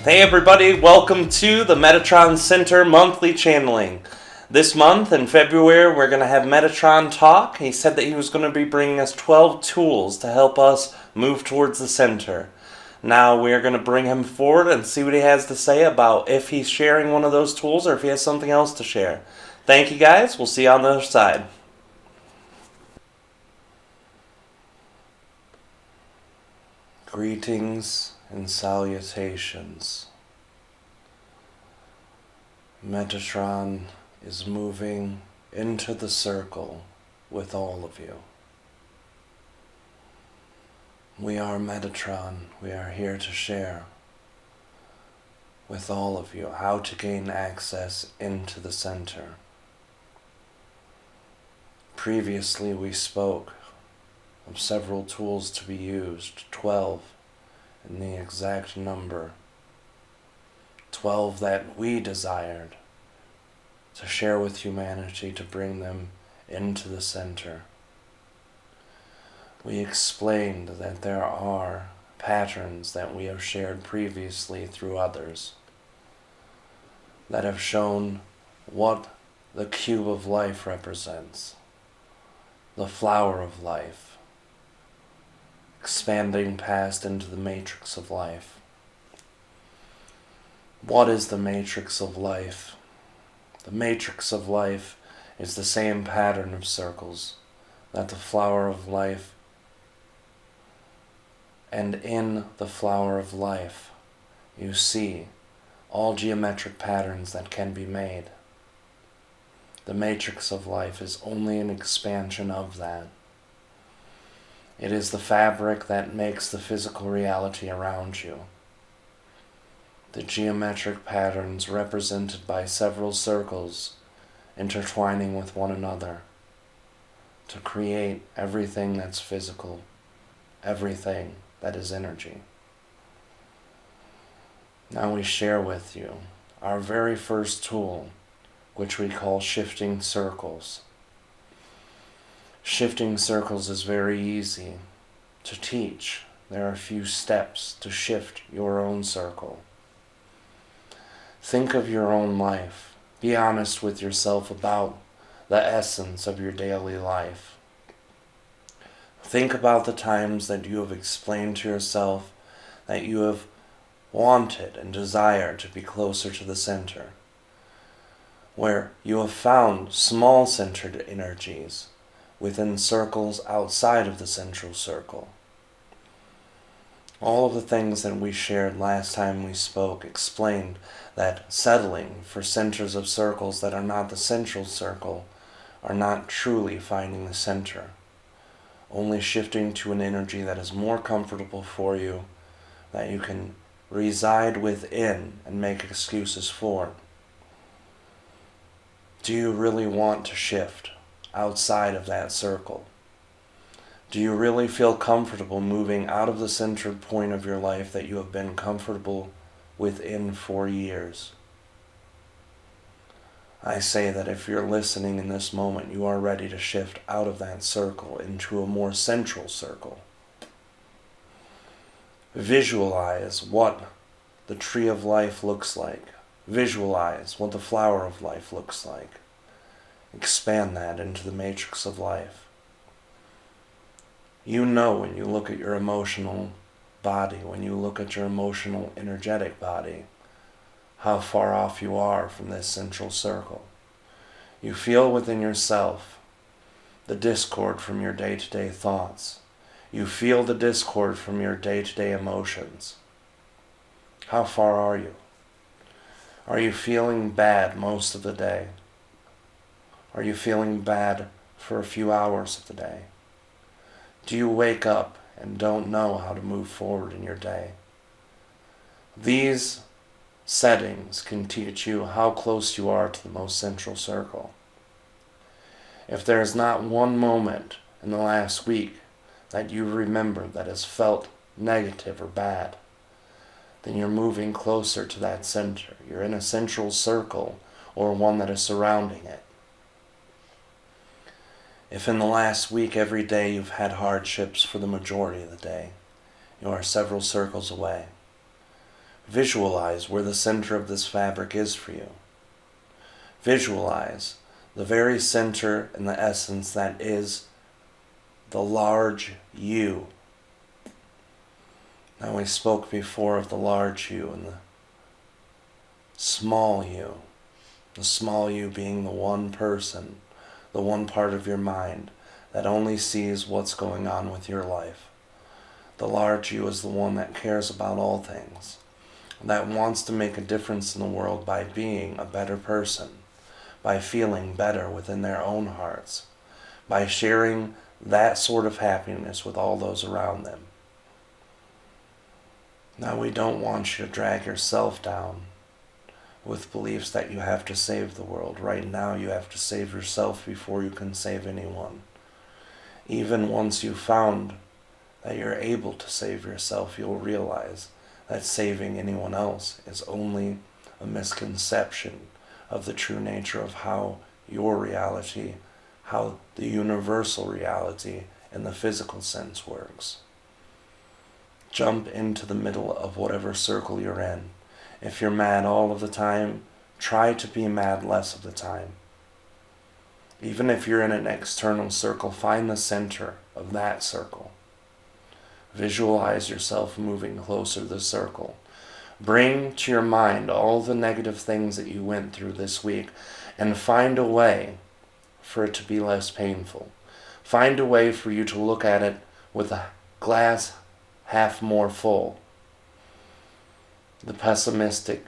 Hey everybody, welcome to the Metatron Center Monthly Channeling. This month, in February, we're going to have Metatron talk. He said that he was going to be bringing us 12 tools to help us move towards the center. Now we're going to bring him forward and see what he has to say about if he's sharing one of those tools or if he has something else to share. Thank you guys, we'll see you on the other side. Greetings and salutations. Metatron is moving into the circle with all of you. We are Metatron. We are here to share with all of you how to gain access into the center. Previously we spoke of several tools to be used, 12 in the exact number, 12 that we desired to share with humanity to bring them into the center. We explained that there are patterns that we have shared previously through others that have shown what the cube of life represents, the flower of life, expanding past into the matrix of life. What is the matrix of life? The matrix of life is the same pattern of circles that the flower of life, and in the flower of life you see all geometric patterns that can be made. The matrix of life is only an expansion of that. It is the fabric that makes the physical reality around you. The geometric patterns represented by several circles intertwining with one another to create everything that's physical, everything that is energy. Now we share with you our very first tool, which we call shifting circles. Shifting circles is very easy to teach. There are a few steps to shift your own circle. Think of your own life. Be honest with yourself about the essence of your daily life. Think about the times that you have explained to yourself that you have wanted and desired to be closer to the center, where you have found small centered energies within circles outside of the central circle. All of the things that we shared last time we spoke explained that settling for centers of circles that are not the central circle are not truly finding the center, only shifting to an energy that is more comfortable for you, that you can reside within and make excuses for. Do you really want to shift outside of that circle? Do you really feel comfortable moving out of the centered point of your life that you have been comfortable within for years? I say that if you're listening in this moment, you are ready to shift out of that circle into a more central circle. Visualize what the tree of life looks like. Visualize what the flower of life looks like. Expand that into the matrix of life. You know when you look at your emotional body, when you look at your emotional energetic body, how far off you are from this central circle. You feel within yourself the discord from your day-to-day thoughts. You feel the discord from your day-to-day emotions. How far are you? Are you feeling bad most of the day? Are you feeling bad for a few hours of the day? Do you wake up and don't know how to move forward in your day? These settings can teach you how close you are to the most central circle. If there is not one moment in the last week that you remember that has felt negative or bad, then you're moving closer to that center. You're in a central circle or one that is surrounding it. If in the last week every day you've had hardships for the majority of the day, you are several circles away. Visualize where the center of this fabric is for you. Visualize the very center and the essence that is the large you. Now we spoke before of the large you and the small you. The small you being the one person, the one part of your mind that only sees what's going on with your life. The large you is the one that cares about all things, that wants to make a difference in the world by being a better person, by feeling better within their own hearts, by sharing that sort of happiness with all those around them. Now we don't want you to drag yourself down with beliefs that you have to save the world. Right now you have to save yourself before you can save anyone. Even once you've found that you're able to save yourself, you'll realize that saving anyone else is only a misconception of the true nature of how your reality, how the universal reality in the physical sense works. Jump into the middle of whatever circle you're in. If you're mad all of the time, try to be mad less of the time. Even if you're in an external circle, find the center of that circle. Visualize yourself moving closer to the circle. Bring to your mind all the negative things that you went through this week and find a way for it to be less painful. Find a way for you to look at it with a glass half more full. The pessimistic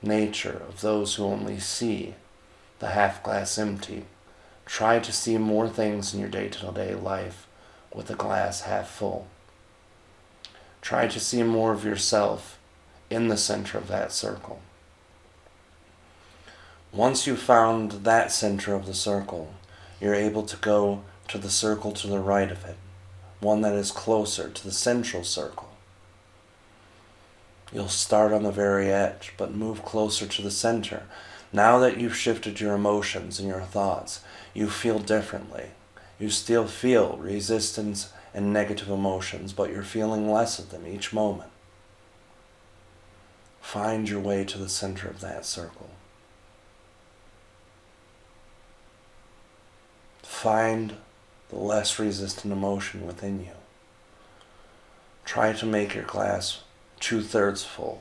nature of those who only see the half glass empty. Try to see more things in your day-to-day life with a glass half full. Try to see more of yourself in the center of that circle. Once you've found that center of the circle, you're able to go to the circle to the right of it, one that is closer to the central circle. You'll start on the very edge, but move closer to the center. Now that you've shifted your emotions and your thoughts, you feel differently. You still feel resistance and negative emotions, but you're feeling less of them each moment. Find your way to the center of that circle. Find the less resistant emotion within you. Try to make your glass 2/3 full.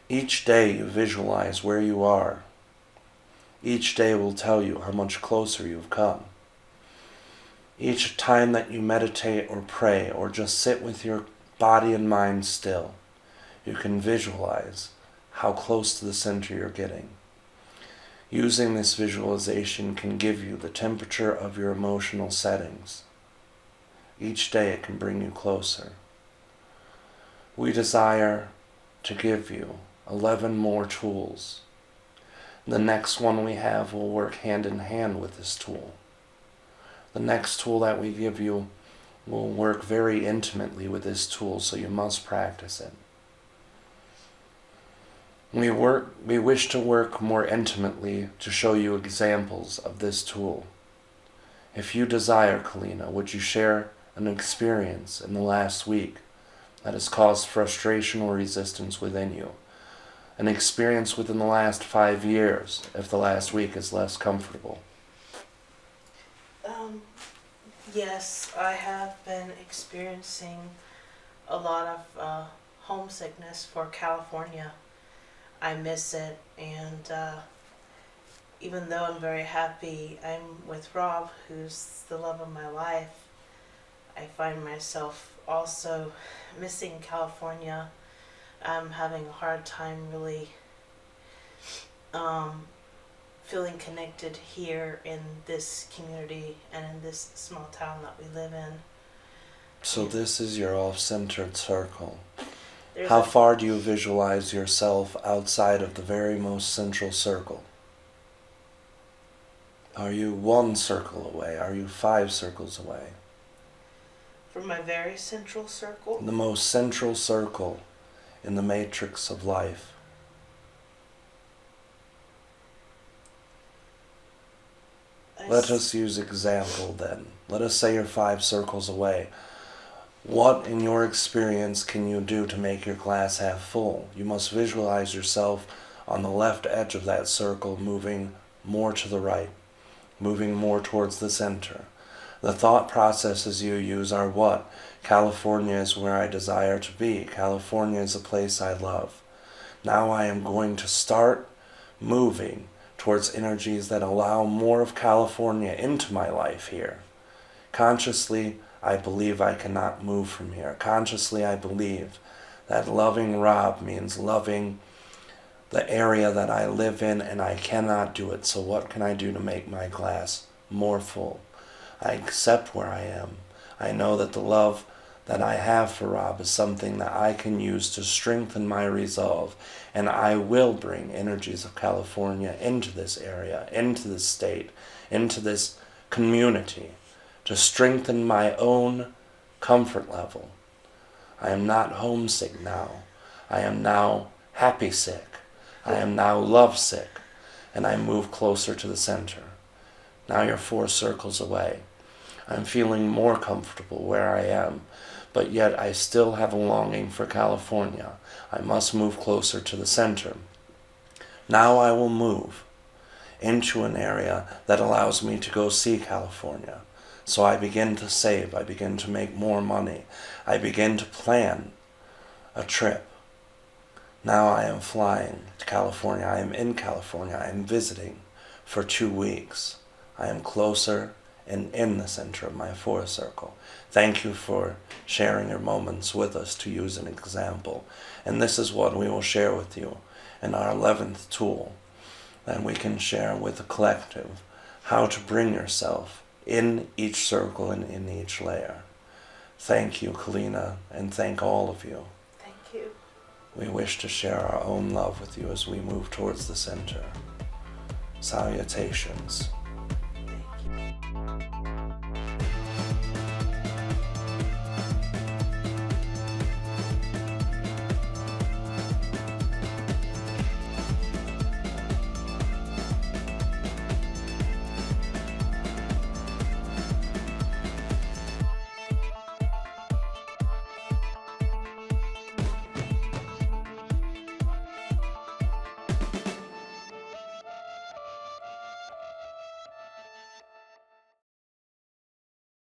Each day you visualize where you are. Each day will tell you how much closer you've come. Each time that you meditate or pray or just sit with your body and mind still, you can visualize how close to the center you're getting. Using this visualization can give you the temperature of your emotional settings. Each day it can bring you closer. We desire to give you 11 more tools. The next one we have will work hand in hand with this tool. The next tool that we give you will work very intimately with this tool, so you must practice it. We wish to work more intimately to show you examples of this tool. If you desire, Kalina, would you share an experience in the last week that has caused frustration or resistance within you? An experience within the last 5 years, if the last week is less comfortable. Yes, I have been experiencing a lot of homesickness for California. I miss it, and even though I'm very happy I'm with Rob, who's the love of my life, I find myself also missing California. I'm having a hard time really feeling connected here in this community and in this small town that we live in. So this is your off-centered circle. How far do you visualize yourself outside of the very most central circle? Are you 1 circle away? Are you 5 circles away? From my very central circle? The most central circle in the matrix of life. Let us use example then. Let us say you're 5 circles away. What in your experience can you do to make your glass half full? You must visualize yourself on the left edge of that circle, moving more to the right, moving more towards the center. The thought processes you use are what? California is where I desire to be. California is a place I love. Now I am going to start moving towards energies that allow more of California into my life here. Consciously, I believe I cannot move from here. Consciously, I believe that loving Rob means loving the area that I live in, and I cannot do it. So what can I do to make my glass more full? I accept where I am. I know that the love that I have for Rob is something that I can use to strengthen my resolve, and I will bring energies of California into this area, into this state, into this community, to strengthen my own comfort level. I am not homesick now. I am now happy sick. I am now love sick, and I move closer to the center. Now you're 4 circles away. I'm feeling more comfortable where I am, but yet I still have a longing for California. I must move closer to the center. Now I will move into an area that allows me to go see California. So I begin to save. I begin to make more money. I begin to plan a trip. Now I am flying to California. I am in California. I am visiting for 2 weeks. I am closer and in the center of my 4 circle. Thank you for sharing your moments with us to use an example. And this is what we will share with you in our 11th tool, that we can share with the collective how to bring yourself in each circle and in each layer. Thank you, Kalina, and thank all of you. Thank you. We wish to share our own love with you as we move towards the center. Salutations.